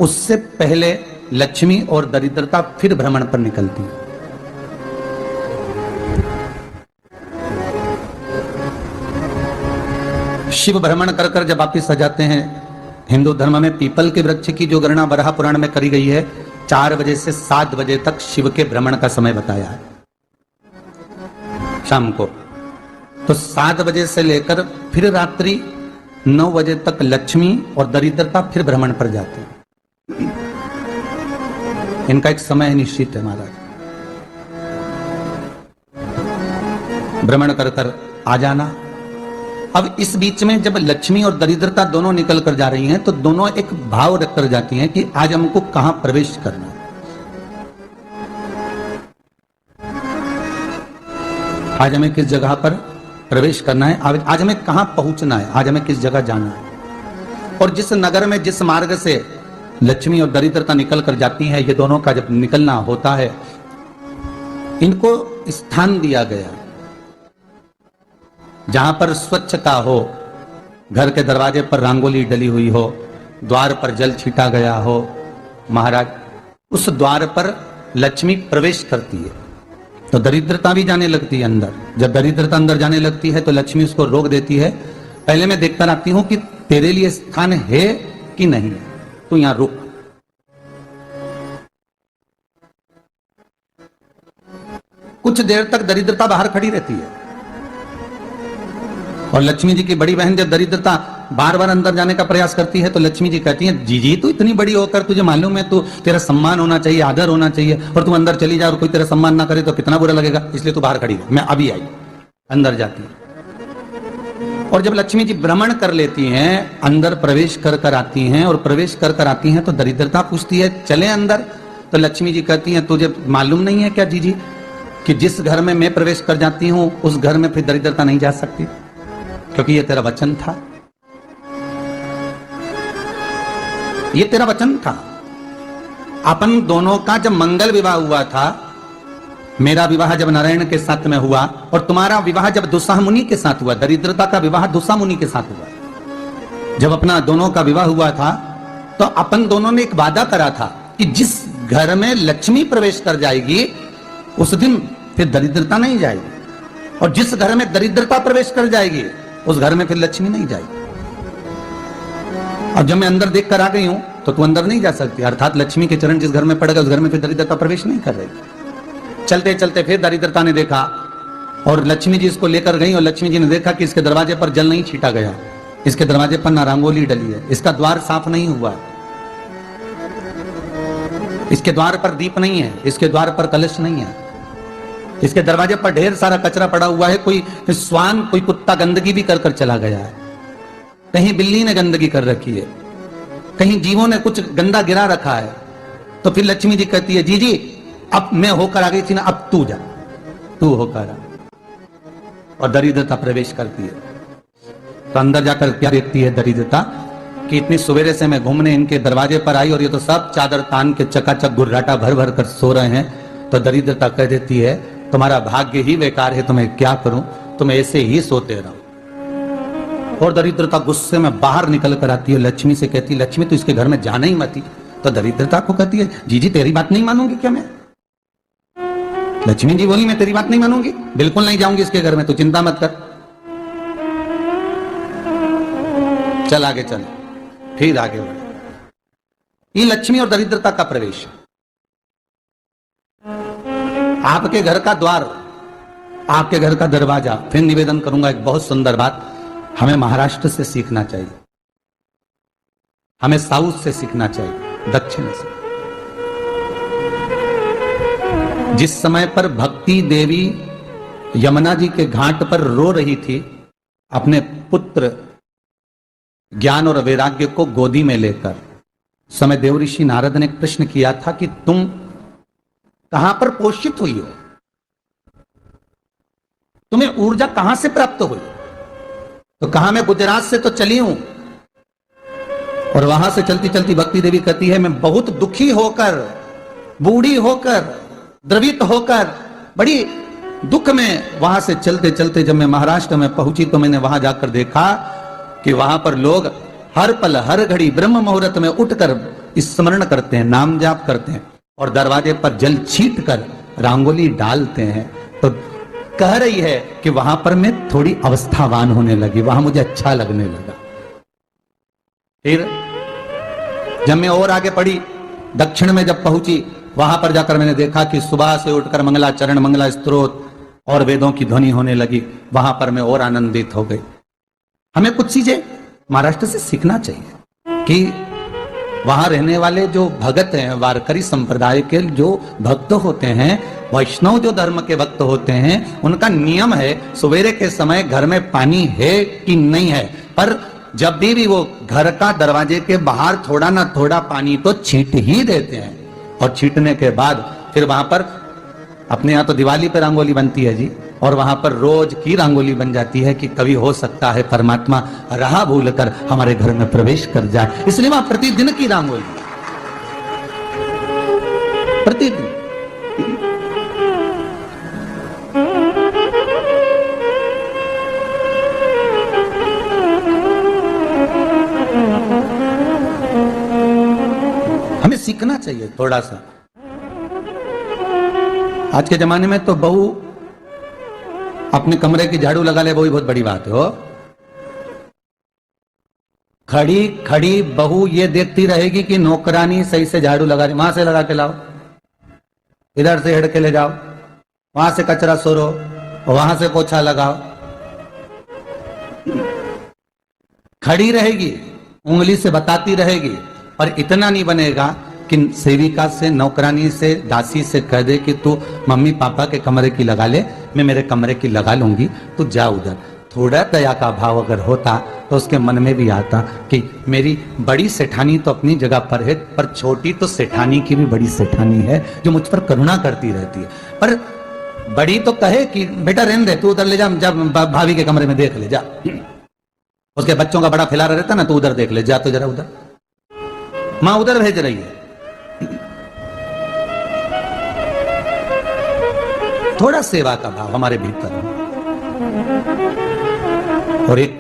उससे पहले लक्ष्मी और दरिद्रता फिर भ्रमण पर निकलती है। शिव भ्रमण कर कर जब वापिस आ जाते हैं, हिंदू धर्म में पीपल के वृक्ष की जो गणना वराह पुराण में करी गई है, 4 बजे से 7 बजे तक शिव के भ्रमण का समय बताया है शाम को। तो 7 बजे से लेकर फिर रात्रि 9 बजे तक लक्ष्मी और दरिद्रता फिर भ्रमण पर जाते हैं। इनका एक समय निश्चित है महाराज, भ्रमण कर कर आ जाना। अब इस बीच में जब लक्ष्मी और दरिद्रता दोनों निकल कर जा रही हैं, तो दोनों एक भाव रख कर जाती हैं कि आज हमको कहां प्रवेश करना है, आज हमें किस जगह पर प्रवेश करना है, आज हमें कहां पहुंचना है, आज हमें किस जगह जाना है। और जिस नगर में जिस मार्ग से लक्ष्मी और दरिद्रता निकल कर जाती हैं, ये दोनों का जब निकलना होता है, इनको स्थान दिया गया जहां पर स्वच्छता हो, घर के दरवाजे पर रंगोली डली हुई हो, द्वार पर जल छीटा गया हो। महाराज, उस द्वार पर लक्ष्मी प्रवेश करती है तो दरिद्रता भी जाने लगती है अंदर। जब दरिद्रता अंदर जाने लगती है तो लक्ष्मी उसको रोक देती है, पहले मैं देखकर आती हूं कि तेरे लिए स्थान है कि नहीं, तू यहां रुक। कुछ देर तक दरिद्रता बाहर खड़ी रहती है और लक्ष्मी जी की बड़ी बहन जब दरिद्रता बार बार अंदर जाने का प्रयास करती है तो लक्ष्मी जी कहती हैं, जी तू इतनी बड़ी होकर तुझे मालूम है, तू तेरा सम्मान होना चाहिए, आदर होना चाहिए, और तू अंदर चली जा और कोई तेरा सम्मान ना करे तो कितना बुरा लगेगा, इसलिए तू बाहर खड़ी है, मैं अभी आई। अंदर जाती है और जब लक्ष्मी जी भ्रमण कर लेती हैं, अंदर प्रवेश कर कर आती हैं, और प्रवेश कर कर आती हैं तो दरिद्रता पूछती है चले अंदर, तो लक्ष्मी जी कहती हैं, तुझे मालूम नहीं है क्या जी कि जिस घर में मैं प्रवेश कर जाती हूं उस घर में फिर दरिद्रता नहीं जा सकती, क्योंकि ये तेरा वचन था, ये तेरा वचन था। अपन दोनों का जब मंगल विवाह हुआ था, मेरा विवाह जब नारायण के साथ में हुआ और तुम्हारा विवाह जब दुस्साह मुनि के साथ हुआ, दरिद्रता का विवाह दुस्साह मुनि के साथ हुआ, जब अपना दोनों का विवाह हुआ था तो अपन दोनों ने एक वादा करा था कि जिस घर में लक्ष्मी प्रवेश कर जाएगी उस दिन फिर दरिद्रता नहीं जाएगी, और जिस घर में दरिद्रता प्रवेश कर जाएगी उस घर में फिर लक्ष्मी नहीं जाएगी। अब जब मैं अंदर देख कर आ गई हूं तो तू अंदर नहीं जा सकती, अर्थात लक्ष्मी के चरण जिस घर में पड़ गए उस घर में फिर दरिद्रता प्रवेश नहीं कर रही। चलते चलते फिर दरिद्रता ने देखा और लक्ष्मी जी इसको लेकर गई, और लक्ष्मी जी ने देखा कि इसके दरवाजे पर जल नहीं छीटा गया, इसके दरवाजे पर ना रंगोली डली है, इसका द्वार साफ नहीं हुआ है, इसके द्वार पर दीप नहीं है, इसके द्वार पर कलश नहीं है, इसके दरवाजे पर ढेर सारा कचरा पड़ा हुआ है, कोई स्वान कोई कुत्ता गंदगी भी कर कर चला गया है, कहीं बिल्ली ने गंदगी कर रखी है, कहीं जीवों ने कुछ गंदा गिरा रखा है। तो फिर लक्ष्मी जी कहती है, जी अब मैं होकर आ गई थी ना, अब तू जा, तू होकर आ, और दरिद्रता प्रवेश करती है। तो अंदर जाकर क्या देखती है दरिद्रता कि इतनी सवेरे से मैं घूमने इनके दरवाजे पर आई और ये तो सब चादर तान के चकाचक गुर्राटा भर भर कर सो रहे हैं। तो दरिद्रता कह देती है, तुम्हारा भाग्य ही बेकार है, तुम्हें क्या करूं, तुम ऐसे ही सोते रहो। और दरिद्रता गुस्से में बाहर निकल कर आती है, लक्ष्मी से कहती है, लक्ष्मी तू इसके घर में जाना ही मत। तो दरिद्रता को कहती है, जी तेरी बात नहीं मानूंगी क्या मैं? लक्ष्मी जी बोली, मैं तेरी बात नहीं मानूंगी, बिल्कुल नहीं जाऊंगी इसके घर में, तू चिंता मत कर। चल आगे चल, फिर आगे बढ़े। ये लक्ष्मी और दरिद्रता का प्रवेश। आपके घर का द्वार, आपके घर का दरवाजा। फिर निवेदन करूंगा एक बहुत सुंदर बात, हमें महाराष्ट्र से सीखना चाहिए, हमें साउथ से सीखना चाहिए, दक्षिण से। जिस समय पर भक्ति देवी यमुना जी के घाट पर रो रही थी, अपने पुत्र ज्ञान और वैराग्य को गोदी में लेकर, समय देवऋषि नारद ने प्रश्न किया था कि तुम कहां पर पोषित हुई हो, तुम्हें ऊर्जा कहां से प्राप्त हुई? तो कहा, मैं गुजरात से तो चली हूं। और वहां से चलती चलती भक्ति देवी कहती है, मैं बहुत दुखी होकर, बूढ़ी होकर, द्रवित होकर, बड़ी दुख में वहां से चलते चलते जब मैं महाराष्ट्र में पहुंची तो मैंने वहां जाकर देखा कि वहां पर लोग हर पल हर घड़ी ब्रह्म मुहूर्त में उठकर स्मरण करते हैं, नाम जाप करते हैं और दरवाजे पर जल छीट कर रंगोली डालते हैं, तो कह रही है कि वहां पर मैं थोड़ी अवस्थावान होने लगी, वहां मुझे अच्छा लगने लगा। फिर जब मैं और आगे पढ़ी, दक्षिण में जब पहुंची, वहां पर जाकर मैंने देखा कि सुबह से उठकर मंगलाचरण, मंगला स्तोत्र और वेदों की ध्वनि होने लगी। वहां पर मैं और आनंदित हो गई। हमें कुछ चीजें महाराष्ट्र से सीखना चाहिए कि वहां रहने वाले जो भगत हैं, वारकरी संप्रदाय के जो भक्त होते हैं, वैष्णव जो धर्म के भक्त होते हैं, उनका नियम है सवेरे के समय घर में पानी है कि नहीं है, पर जब भी वो घर का दरवाजे के बाहर थोड़ा ना थोड़ा पानी तो छींट ही देते हैं। और छींटने के बाद फिर वहां पर, अपने यहाँ तो दिवाली पे रंगोली बनती है जी, और वहां पर रोज की रंगोली बन जाती है कि कभी हो सकता है परमात्मा राह भूल कर हमारे घर में प्रवेश कर जाए, इसलिए वहां प्रतिदिन की रंगोली, प्रतिदिन। हमें सीखना चाहिए थोड़ा सा। आज के जमाने में तो बहू अपने कमरे की झाड़ू लगा ले, वो ही बहुत बड़ी बात है। हो खड़ी खड़ी बहू ये देखती रहेगी कि नौकरानी सही से झाड़ू लगा रही, वहां से लगा के लाओ, इधर से हेड़ के ले जाओ, वहां से कचरा सोरो, वहां से पोछा लगाओ। खड़ी रहेगी, उंगली से बताती रहेगी, और इतना नहीं बनेगा कि सेविका से, नौकरानी से, दासी से कह दे कि तू मम्मी पापा के कमरे की लगा ले, मैं मेरे कमरे की लगा लूंगी, तू जा उधर। थोड़ा दया का भाव अगर होता तो उसके मन में भी आता कि मेरी बड़ी सेठानी तो अपनी जगह पर है, पर छोटी तो सेठानी की भी बड़ी सेठानी है जो मुझ पर करुणा करती रहती है। पर बड़ी तो कहे कि बेटा रहने दे, तू उधर ले जा, जब भाभी के कमरे में देख ले जा, उसके बच्चों का बड़ा फैलारा रहता ना, तो उधर देख ले जा, तो जरा उधर, मां उधर भेज रही है। थोड़ा सेवा का भाव हमारे भीतर, और एक